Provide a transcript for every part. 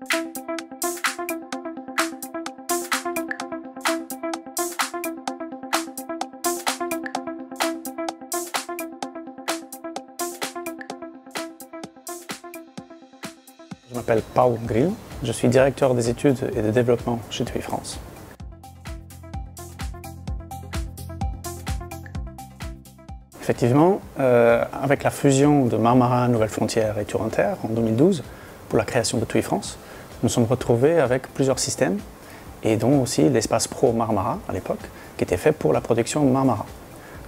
Je m'appelle Paul Grill, je suis directeur des études et de développement chez TUI France. Effectivement, avec la fusion de Marmara, Nouvelles Frontières et Tour Inter en 2012 pour la création de TUI France, nous nous sommes retrouvés avec plusieurs systèmes et dont aussi l'espace Pro Marmara à l'époque qui était fait pour la production Marmara.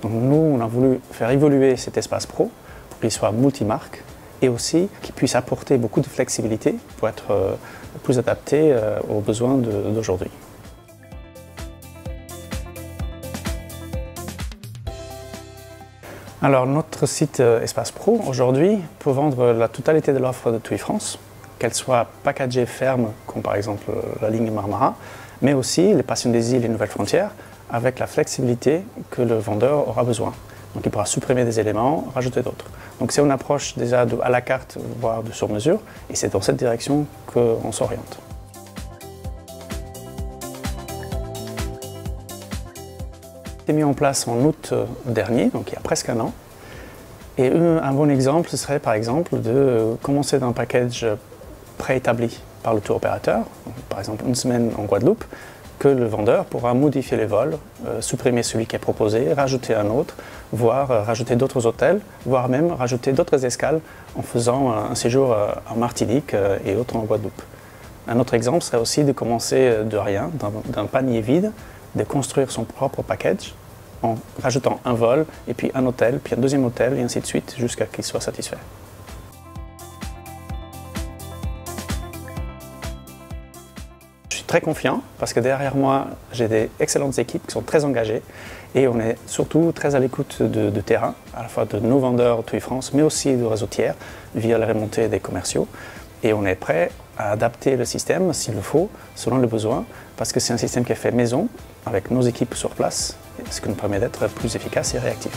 Donc nous, on a voulu faire évoluer cet espace Pro pour qu'il soit multimarque et aussi qu'il puisse apporter beaucoup de flexibilité pour être plus adapté aux besoins d'aujourd'hui. Alors notre site Espace Pro aujourd'hui peut vendre la totalité de l'offre de TUI France, qu'elle soit packagée ferme comme par exemple la ligne Marmara, mais aussi les Passions des îles et Nouvelles Frontières avec la flexibilité que le vendeur aura besoin. Donc il pourra supprimer des éléments, rajouter d'autres. Donc c'est une approche déjà à la carte, voire de sur-mesure, et c'est dans cette direction qu'on s'oriente. C'est mis en place en août dernier, donc il y a presque un an. Et un bon exemple, ce serait par exemple de commencer d'un package préétabli par le tour opérateur, par exemple une semaine en Guadeloupe, que le vendeur pourra modifier les vols, supprimer celui qui est proposé, rajouter un autre, voire rajouter d'autres hôtels, voire même rajouter d'autres escales en faisant un séjour en Martinique et autres en Guadeloupe. Un autre exemple serait aussi de commencer de rien, d'un panier vide, de construire son propre package en rajoutant un vol, et puis un hôtel, puis un deuxième hôtel, et ainsi de suite, jusqu'à qu'il soit satisfait. Je suis très confiant parce que derrière moi, j'ai des excellentes équipes qui sont très engagées et on est surtout très à l'écoute de terrain, à la fois de nos vendeurs TUI France, mais aussi de réseaux tiers via la remontée des commerciaux. Et on est prêt à adapter le système s'il le faut, selon le besoin, parce que c'est un système qui est fait maison, avec nos équipes sur place, ce qui nous permet d'être plus efficace et réactif.